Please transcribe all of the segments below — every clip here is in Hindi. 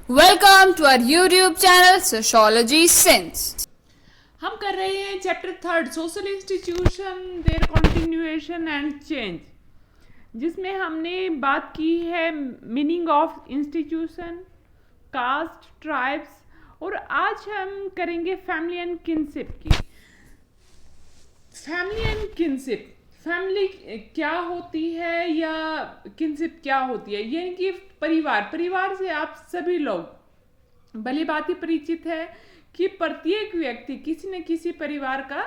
Welcome to our YouTube channel Sociology Sense. हम कर रहे हैं chapter 3 social institution their continuation and change, जिसमें हमने बात की है meaning of institution, caste, tribes, और आज हम करेंगे फैमिली एंड किनशिप की। फैमिली एंड किनशिप, फैमिली क्या होती है या किनशिप क्या होती है, यानी कि परिवार से आप सभी लोग भली भांति परिचित है कि प्रत्येक व्यक्ति किसी न किसी परिवार का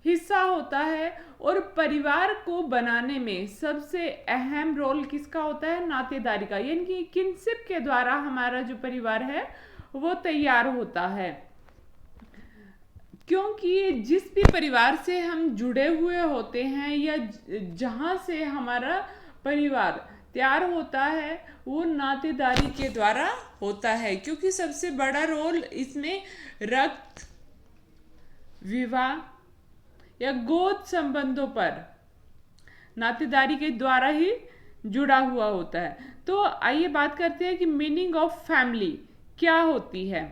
हिस्सा होता है, और परिवार को बनाने में सबसे अहम रोल किसका होता है? नातेदारी का, यानी कि किनशिप के द्वारा हमारा जो परिवार है वो तैयार होता है। क्योंकि जिस भी परिवार से हम जुड़े हुए होते हैं या जहाँ से हमारा परिवार तैयार होता है वो नातेदारी के द्वारा होता है, क्योंकि सबसे बड़ा रोल इसमें रक्त, विवाह या गोद संबंधों पर नातेदारी के द्वारा ही जुड़ा हुआ होता है। तो आइए बात करते हैं कि मीनिंग ऑफ फैमिली क्या होती है।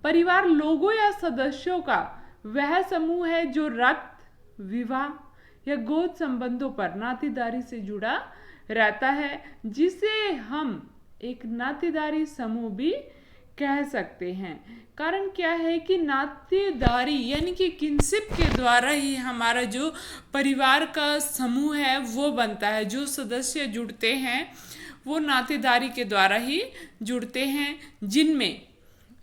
परिवार लोगों या सदस्यों का वह समूह है जो रक्त, विवाह या गोद संबंधों पर नातेदारी से जुड़ा रहता है, जिसे हम एक नातेदारी समूह भी कह सकते हैं। कारण क्या है कि नातेदारी यानी कि किनशिप के द्वारा ही हमारा जो परिवार का समूह है वो बनता है। जो सदस्य जुड़ते हैं वो नातेदारी के द्वारा ही जुड़ते हैं, जिनमें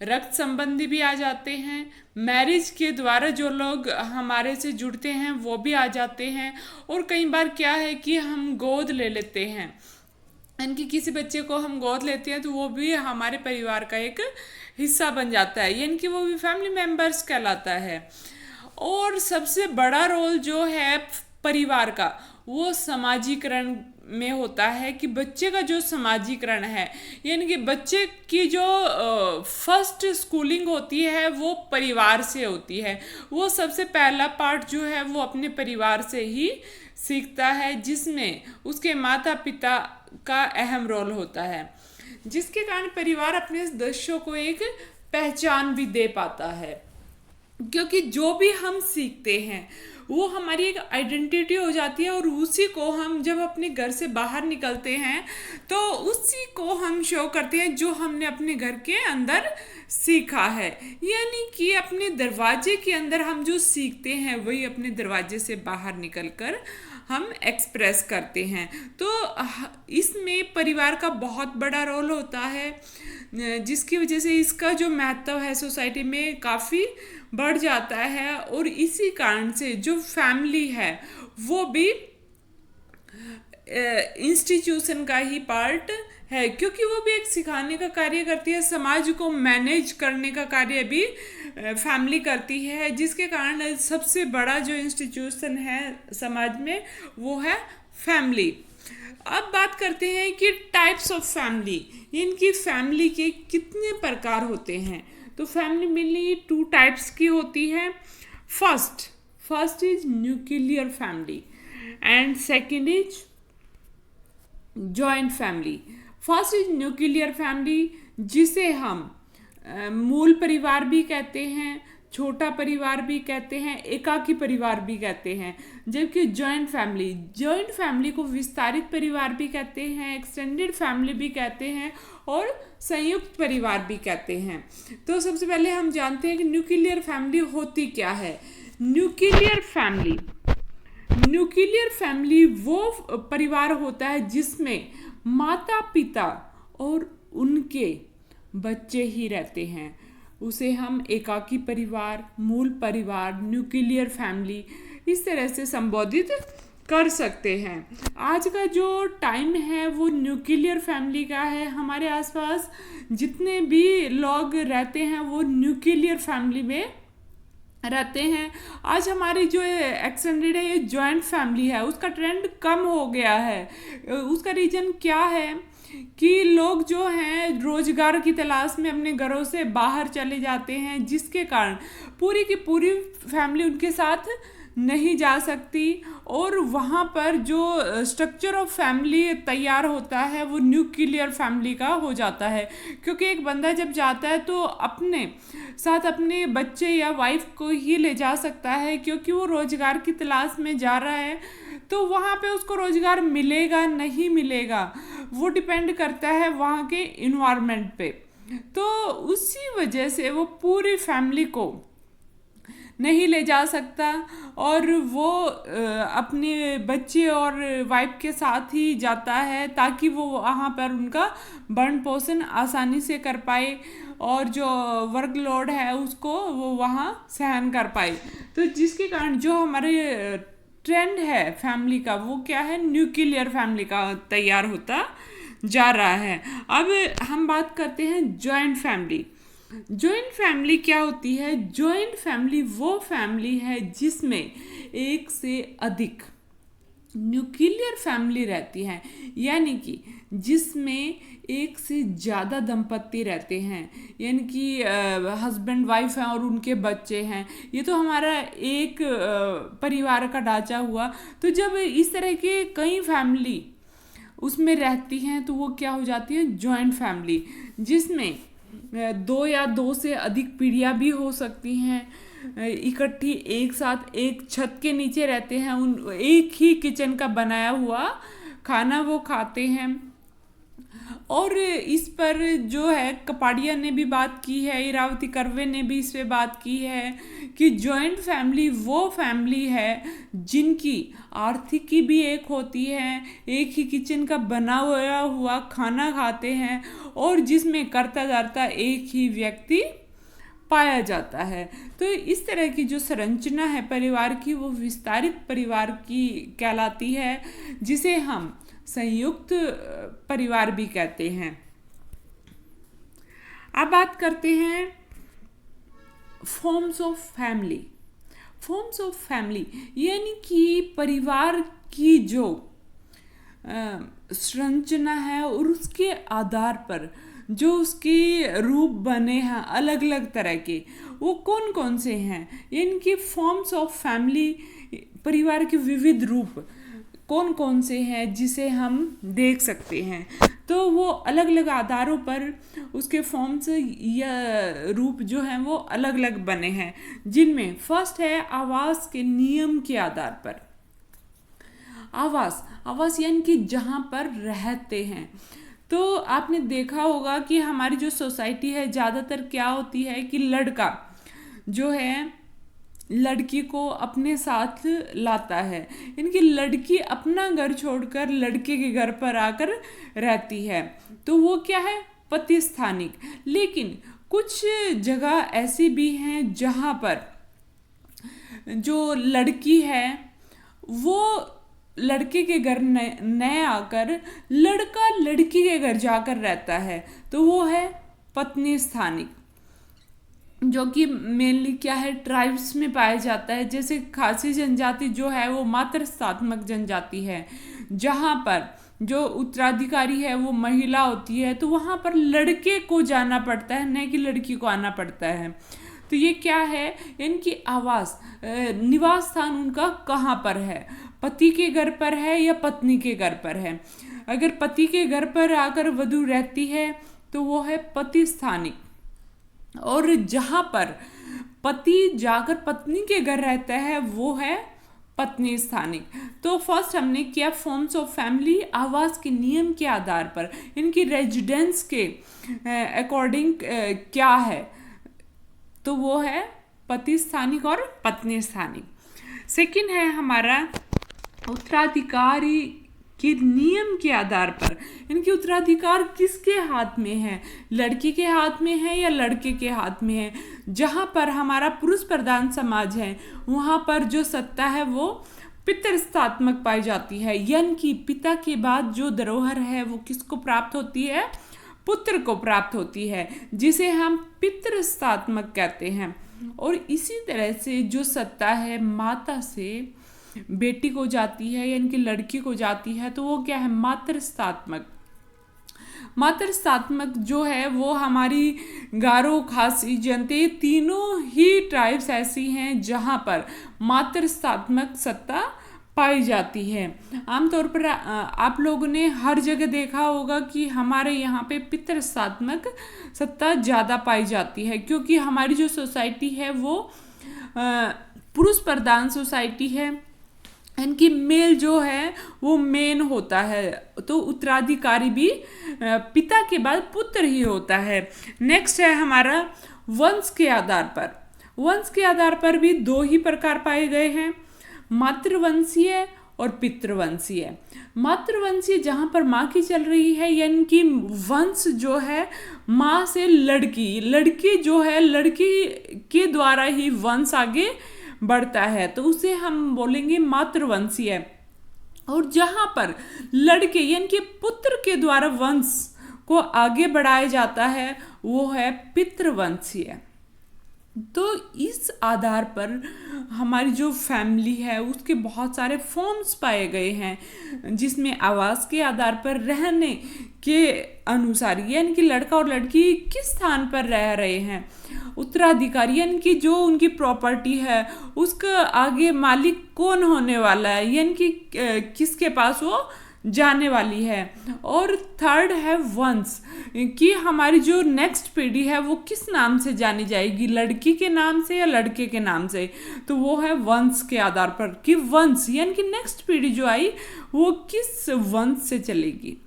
रक्त संबंधी भी आ जाते हैं, मैरिज के द्वारा जो लोग हमारे से जुड़ते हैं वो भी आ जाते हैं, और कई बार क्या है कि हम गोद ले लेते हैं, यानी कि किसी बच्चे को हम गोद लेते हैं तो वो भी हमारे परिवार का एक हिस्सा बन जाता है, यानी कि वो भी फैमिली मेम्बर्स कहलाता है। और सबसे बड़ा रोल जो है परिवार का वो समाजीकरण में होता है, कि बच्चे का जो समाजीकरण है, यानी कि बच्चे की जो फर्स्ट स्कूलिंग होती है वो परिवार से होती है। वो सबसे पहला पार्ट जो है वो अपने परिवार से ही सीखता है, जिसमें उसके माता पिता का अहम रोल होता है, जिसके कारण परिवार अपने सदस्यों को एक पहचान भी दे पाता है। क्योंकि जो भी हम सीखते हैं वो हमारी एक आइडेंटिटी हो जाती है, और उसी को हम जब अपने घर से बाहर निकलते हैं तो उसी को हम शो करते हैं जो हमने अपने घर के अंदर सीखा है। यानी कि अपने दरवाजे के अंदर हम जो सीखते हैं वही अपने दरवाजे से बाहर निकलकर हम एक्सप्रेस करते हैं। तो इसमें परिवार का बहुत बड़ा रोल होता है, जिसकी वजह से इसका जो महत्व है सोसाइटी में काफ़ी बढ़ जाता है। और इसी कारण से जो फैमिली है वो भी इंस्टीट्यूशन का ही पार्ट है, क्योंकि वो भी एक सिखाने का कार्य करती है, समाज को मैनेज करने का कार्य भी फैमिली करती है, जिसके कारण सबसे बड़ा जो इंस्टीट्यूशन है समाज में वो है फैमिली। अब बात करते हैं कि टाइप्स ऑफ फैमिली, इनकी फैमिली के कितने प्रकार होते हैं। तो फैमिली मेनली 2 टाइप्स की होती है। First is nuclear family and second is joint family. First is nuclear family, जिसे हम मूल परिवार भी कहते हैं, छोटा परिवार भी कहते हैं, एकाकी परिवार भी कहते हैं। जबकि जॉइंट फैमिली को विस्तारित परिवार भी कहते हैं, एक्सटेंडेड फैमिली भी कहते हैं, और संयुक्त परिवार भी कहते हैं। तो सबसे पहले हम जानते हैं कि न्यूक्लियर फैमिली होती क्या है। न्यूक्लियर फैमिली वो परिवार होता है जिसमें माता पिता और उनके बच्चे ही रहते हैं। उसे हम एकाकी परिवार, मूल परिवार, न्यूक्लियर फैमिली इस तरह से संबोधित कर सकते हैं। आज का जो टाइम है वो न्यूक्लियर फैमिली का है। हमारे आसपास जितने भी लोग रहते हैं वो न्यूक्लियर फैमिली में रहते हैं। आज हमारी जो एक्सटेंडेड है ये जॉइंट फैमिली है, उसका ट्रेंड कम हो गया है। उसका रीज़न क्या है कि लोग जो हैं रोजगार की तलाश में अपने घरों से बाहर चले जाते हैं, जिसके कारण पूरी की पूरी फैमिली उनके साथ नहीं जा सकती, और वहाँ पर जो स्ट्रक्चर ऑफ फैमिली तैयार होता है वो न्यूक्लियर फैमिली का हो जाता है। क्योंकि एक बंदा जब जाता है तो अपने साथ अपने बच्चे या वाइफ को ही ले जा सकता है, क्योंकि वो रोजगार की तलाश में जा रहा है। तो वहाँ पे उसको रोजगार मिलेगा नहीं मिलेगा वो डिपेंड करता है वहाँ के इन्वायरमेंट पे। तो उसी वजह से वो पूरी फैमिली को नहीं ले जा सकता, और वो अपने बच्चे और वाइफ के साथ ही जाता है ताकि वो वहाँ पर उनका भरण पोषण आसानी से कर पाए, और जो वर्कलोड है उसको वो वहाँ सहन कर पाए। तो जिसके कारण जो हमारे ट्रेंड है फैमिली का वो क्या है, न्यूक्लियर फैमिली का तैयार होता जा रहा है। अब हम बात करते हैं जॉइंट फैमिली। जॉइंट फैमिली क्या होती है? जॉइंट फैमिली वो फैमिली है जिसमें एक से अधिक न्यूक्लियर फैमिली रहती है, यानी कि जिसमें एक से ज़्यादा दंपत्ति रहते हैं, यानी कि हस्बैंड वाइफ हैं और उनके बच्चे हैं। ये तो हमारा एक परिवार का ढांचा हुआ। तो जब इस तरह के कई फैमिली उसमें रहती हैं तो वो क्या हो जाती है, जॉइंट फैमिली, जिसमें दो या दो से अधिक पीढ़ियाँ भी हो सकती हैं, इकट्ठी एक साथ एक छत के नीचे रहते हैं, उन एक ही किचन का बनाया हुआ खाना वो खाते हैं। और इस पर जो है कपाड़िया ने भी बात की है, इरावती कर्वे ने भी इस पे बात की है कि जॉइंट फैमिली वो फैमिली है जिनकी आर्थिकी भी एक होती है, एक ही किचन का बना हुआ खाना खाते हैं, और जिसमें करता धरता एक ही व्यक्ति पाया जाता है। तो इस तरह की जो संरचना है परिवार की वो विस्तारित परिवार की कहलाती है, जिसे हम संयुक्त परिवार भी कहते हैं। अब बात करते हैं forms of family. Forms of family यानी कि परिवार की जो संरचना है और उसके आधार पर जो उसके रूप बने हैं अलग अलग तरह के, वो कौन कौन से हैं, इनकी फॉर्म्स ऑफ फैमिली, परिवार के विविध रूप कौन कौन से हैं जिसे हम देख सकते हैं। तो वो अलग अलग आधारों पर उसके फॉर्म्स या रूप जो हैं वो अलग अलग बने हैं, जिनमें फर्स्ट है आवास के नियम के आधार पर। आवास यानी कि जहाँ पर रहते हैं। तो आपने देखा होगा कि हमारी जो सोसाइटी है ज़्यादातर क्या होती है कि लड़का जो है लड़की को अपने साथ लाता है, इनकी लड़की अपना घर छोड़कर लड़के के घर पर आकर रहती है, तो वो क्या है, पति स्थानिक। लेकिन कुछ जगह ऐसी भी हैं जहाँ पर जो लड़की है वो लड़के के घर न आकर लड़का लड़की के घर जाकर रहता है, तो वो है पत्नी स्थानिक, जो कि मेनली क्या है, ट्राइब्स में पाया जाता है। जैसे खासी जनजाति जो है वो मातृस्थात्मक जनजाति है, जहाँ पर जो उत्तराधिकारी है वो महिला होती है, तो वहाँ पर लड़के को जाना पड़ता है, न कि लड़की को आना पड़ता है। तो ये क्या है, इनकी आवास निवास स्थान उनका कहाँ पर है, पति के घर पर है या पत्नी के घर पर है। अगर पति के घर पर आकर वधू रहती है तो वो है पति स्थानिक, और जहाँ पर पति जाकर पत्नी के घर रहता है वो है पत्नी स्थानिक। तो फर्स्ट हमने किया फॉर्म्स ऑफ फैमिली आवास के नियम के आधार पर, इनकी रेजिडेंस के अकॉर्डिंग क्या है, तो वो है पति स्थानिक और पत्नी स्थानिक। सेकंड है हमारा उत्तराधिकारी के नियम के आधार पर, इनके उत्तराधिकार किसके हाथ में है, लड़की के हाथ में है या लड़के के हाथ में है। जहाँ पर हमारा पुरुष प्रधान समाज है वहाँ पर जो सत्ता है वो पितृस्थात्मक पाई जाती है, यानी कि पिता के बाद जो धरोहर है वो किसको प्राप्त होती है, पुत्र को प्राप्त होती है, जिसे हम पितृस्थात्मक कहते हैं। और इसी तरह से जो सत्ता है माता से बेटी को जाती है यानी कि लड़की को जाती है, तो वो क्या है, मातृस्थात्मक। मातृसत्तात्मक जो है वो हमारी गारो, खासी, जयंती तीनों ही ट्राइब्स ऐसी हैं जहाँ पर मातृसत्तात्मक सत्ता पाई जाती है। आमतौर पर आप लोगों ने हर जगह देखा होगा कि हमारे यहाँ पे पितृसत्तात्मक सत्ता ज़्यादा पाई जाती है, क्योंकि हमारी जो सोसाइटी है वो पुरुष प्रधान सोसाइटी है। इनकी मेल जो है वो मेन होता है, तो उत्तराधिकारी भी पिता के बाद पुत्र ही होता है। नेक्स्ट है हमारा वंश के आधार पर। वंश के आधार पर भी दो ही प्रकार पाए गए हैं, मातृवंशीय और पितृवंशीय। मातृवंशीय जहाँ पर माँ की चल रही है, यानी कि वंश जो है माँ से लड़की जो है लड़की के द्वारा ही वंश आगे बढ़ता है, तो उसे हम बोलेंगे मातृवंशीय। और जहाँ पर लड़के यानी कि पुत्र के द्वारा वंश को आगे बढ़ाया जाता है वो है पितृवंशीय। तो इस आधार पर हमारी जो फैमिली है उसके बहुत सारे फॉर्म्स पाए गए हैं, जिसमें आवास के आधार पर, रहने के अनुसार यानी कि लड़का और लड़की किस स्थान पर रह रहे हैं, उत्तराधिकारी यानी कि जो उनकी प्रॉपर्टी है उसका आगे मालिक कौन होने वाला है, यानी कि किसके पास वो जाने वाली है। और थर्ड है वंश, कि हमारी जो नेक्स्ट पीढ़ी है वो किस नाम से जानी जाएगी, लड़की के नाम से या लड़के के नाम से, तो वो है वंश के आधार पर कि वंश यानी कि नेक्स्ट पीढ़ी जो आई वो किस वंश से चलेगी।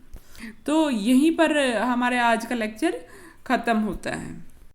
तो यहीं पर हमारे आज का लेक्चर ख़त्म होता है।